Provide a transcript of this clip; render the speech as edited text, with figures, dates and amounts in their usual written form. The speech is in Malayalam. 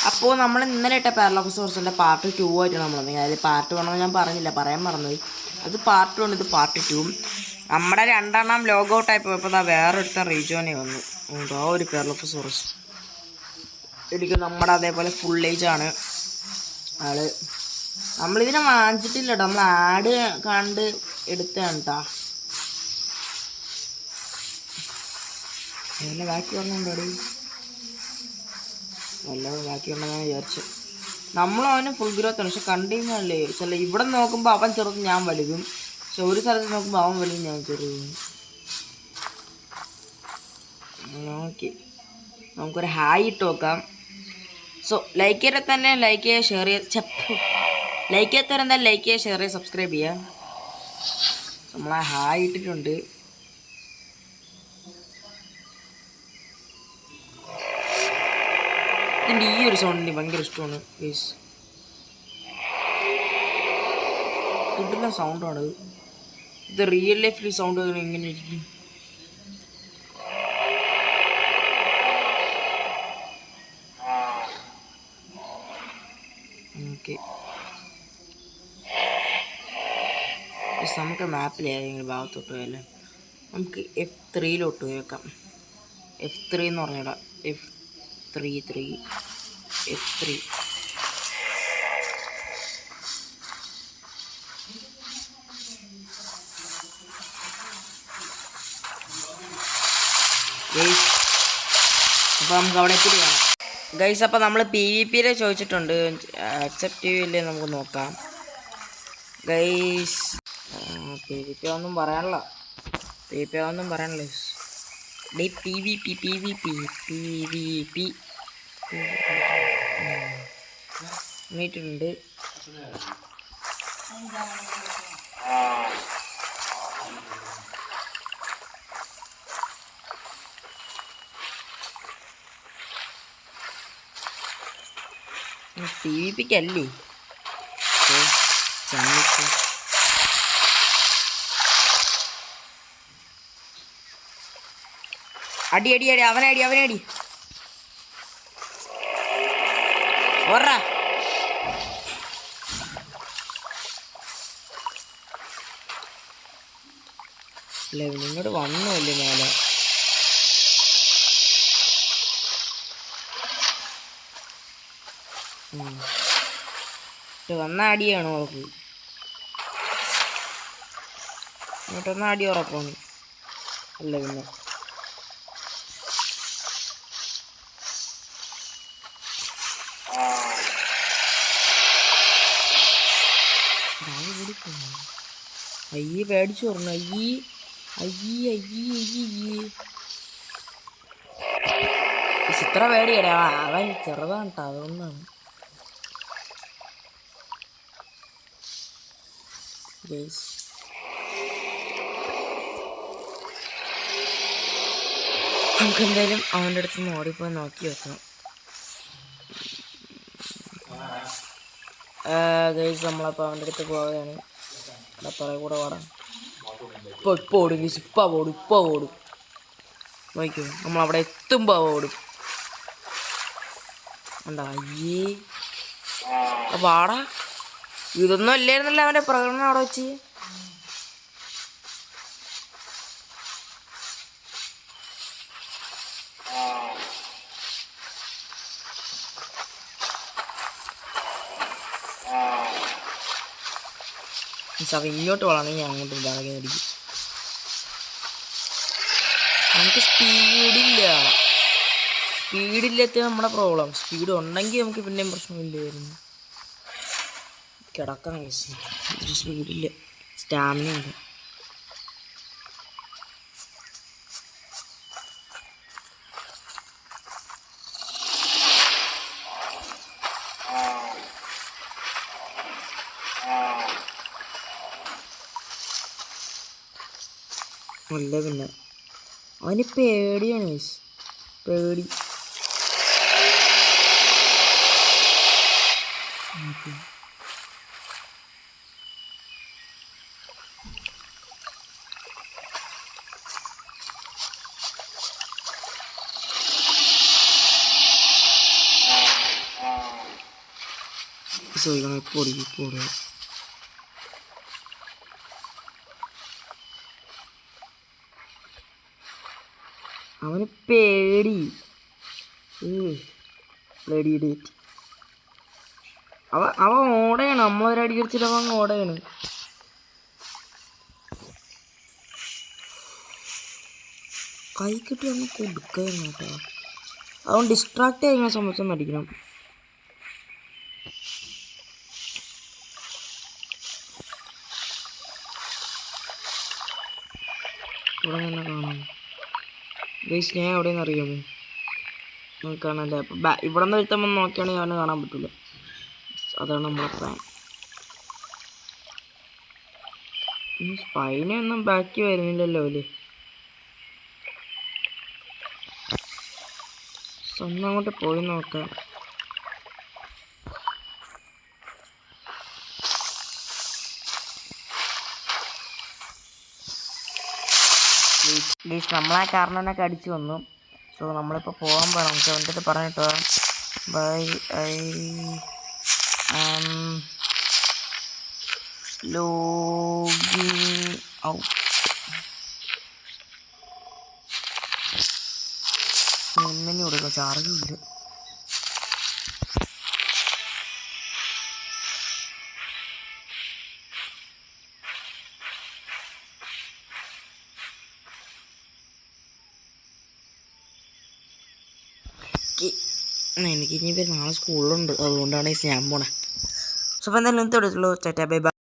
അപ്പോൾ നമ്മൾ ഇന്നലെ ഇട്ട പാരലോക്സോഴ്സിൻ്റെ പാർട്ട് 2 ആയിട്ടാണ് നമ്മൾ വന്നത്. അതിൽ പാർട്ട് 1 ഞാൻ പറഞ്ഞില്ല, പറയാൻ പറഞ്ഞത്. അത് പാർട്ട് 1, ഇത് പാർട്ട് 2. നമ്മുടെ രണ്ടെണ്ണം ലോഗ് ഔട്ടായി പോയപ്പോൾ വേറൊരുത്തൻ റീജോനെ വന്നു. ആ ഒരു പാരലോക്സോറസ് എനിക്ക് നമ്മുടെ അതേപോലെ ഫുൾ ഏജ് ആണ് ആള്. നമ്മളിതിനെ വാങ്ങിച്ചിട്ടില്ല കേട്ടോ, നമ്മൾ ആഡ് കണ്ട് എടുത്തതാണ് കേട്ടോ. നല്ല ബാക്കി വന്നുണ്ടോടി, നല്ല ബാക്കി ഉണ്ടെന്നാണ് വിചാരിച്ചു. നമ്മളവന് ഫുൾ ഗ്രോത്ത് ആണ്, പക്ഷെ കണ്ടിന്യല്ലേ ചില ഇവിടെ നോക്കുമ്പോൾ അവൻ ചെറുതും ഞാൻ വലുതും, പക്ഷെ ഒരു സ്ഥലത്ത് നോക്കുമ്പോൾ അവൻ വലുതും ഞാൻ ചെറുതും. ഓക്കെ, നമുക്കൊരു ഹായ് ഇട്ട് നോക്കാം. സോ ലൈക്ക് ചെയ്താൽ തന്നെ ലൈക്ക് ചെയ്യുക, ഷെയർ ചെയ്യുക, ലൈക്ക് ചെയ്താൽ എന്തായാലും ലൈക്ക് ചെയ്യുക, ഷെയർ ചെയ്യുക, സബ്സ്ക്രൈബ് ചെയ്യുക. നമ്മളെ ഹായ് ഇട്ടിട്ടുണ്ട്. ഇതിൻ്റെ ഈ ഒരു സൗണ്ട് എനിക്ക് ഭയങ്കര ഇഷ്ടമാണ് പ്ലീസ്. കിട്ടുന്ന സൗണ്ടാണ് ഇത്. റിയൽ ലൈഫിൽ സൗണ്ട് എങ്ങനെ ഇരിക്കും? ഓക്കെ, നമുക്ക് മാപ്പിൽ ഏതെങ്കിലും ഭാഗത്തോട്ട് പോയാലേ. നമുക്ക് F3 വെക്കാം. F3 എന്ന് പറഞ്ഞിടാം. F3 guys. അപ്പോൾ നമുക്ക് അവിടെ എത്തിയിട്ട് കാണാം ഗൈസ്. അപ്പോൾ നമ്മൾ PvP ചോദിച്ചിട്ടുണ്ട്, അക്സെപ്റ്റ് ചെയ്യില്ലേ നമുക്ക് നോക്കാം ഗൈസ്. PvP ഒന്നും പറയാനില്ല PvP നീട്ടിട്ടുണ്ട്. PvPക്കല്ലേ അടി അവനടി ഓർറാ. ഇങ്ങോട്ട് വന്നുമല്ലേ മേലെ. വന്ന അടിയാണ് ഉറപ്പ്, ഇങ്ങോട്ടൊന്ന അടി ഉറപ്പാണ്. അല്ല പിന്നെ അയ്യേ പേടിച്ചു പറഞ്ഞു. ഇത്ര പേടിയടാ, അവൻ ചെറുതാണ് കേട്ടോ, അതൊന്നാണ്. നമുക്ക് എന്തായാലും അവൻ്റെ അടുത്ത് നിന്ന് ഓടിപ്പോയി നോക്കി വെക്കണം ഗൈസ്. നമ്മളപ്പോൾ അവൻ്റെ അടുത്ത് പോവുകയാണ്. അവിടെ പുറകെ കൂടെ പാടാം. ഇപ്പോൾ ഓടും ഗൈസ്, ഇപ്പോൾ ഓടും നോക്കിയോ. നമ്മളവിടെ എത്തുമ്പോൾ ഓടും. എന്താ അയ്യേ പാടാ, ഇതൊന്നും അല്ലായിരുന്നല്ലോ അവൻ്റെ പ്രകടനം അവിടെ വെച്ച്. അവ ഇങ്ങോട്ട് വളർന്നെങ്കിൽ അങ്ങോട്ട് ഇതാകെ അടിക്കും. നമുക്ക് സ്പീഡില്ലാത്ത നമ്മുടെ പ്രോബ്ലം. സ്പീഡ് ഉണ്ടെങ്കിൽ നമുക്ക് പിന്നെയും പ്രശ്നമില്ലായിരുന്നു. കിടക്കാൻ സ്പീഡില്ല, സ്റ്റാമിന ഉണ്ട്. അല്ല പിന്നെ അവന് പേടിയാണ്, പേടി. ചോദിക്കണം ഇപ്പോൾ ഓടി ഇപ്പോൾ ഓടുക. അവന് പേടി പേടിയിടേറ്റ് അവ ഓടയാണ്. നമ്മളൊരടി അടിച്ചിട്ട് അവൻ അങ്ങ് ഓടയാണ്. കൈ കിട്ടി അങ്ങ് കൊടുക്കുകയാണ് കേട്ടോ. അവൻ ഡിസ്ട്രാക്ട് ചെയ്യുന്ന സമയത്തൊന്നും അടിക്കണം. ഇവിടെ തന്നെ കാണാം ഗൈസ്. ഞാൻ എവിടെയെന്ന് അറിയാമോ? നിങ്ങൾക്ക് കാണാല്ലേ. അപ്പം ഇവിടെ നിന്ന് വരുത്തമ്പോൾ നോക്കിയാണെങ്കിൽ അവനെ കാണാൻ പറ്റില്ല. അതാണ് നമ്മളെ പ്ലാൻ. സ്പൈനൊന്നും ബാക്കി വരുന്നില്ലല്ലോ അല്ലേ. സ്വന്തം അങ്ങോട്ട് പോയി നോക്കാം. ഗൈസ് നമ്മളാ കാരണനൊക്കെ അടിച്ചു വന്നു. സോ നമ്മളിപ്പോൾ പോകാൻ പോകണം. നമുക്ക് അവൻ്റെ പറഞ്ഞിട്ട് പോകാം. Bye I logging out. എന്നെ കൊടുക്കാം, ചാർജും ഇല്ല. എനിക്ക് ഇനി നാളെ സ്കൂളിലുണ്ട്, അതുകൊണ്ടാണ് ഞാൻ പോണേ. സോ അപ്പോൾ എന്തായാലും ഇന്നത്തെ വിളിച്ചുള്ളൂ. ചേട്ടാ ബൈ ബൈ.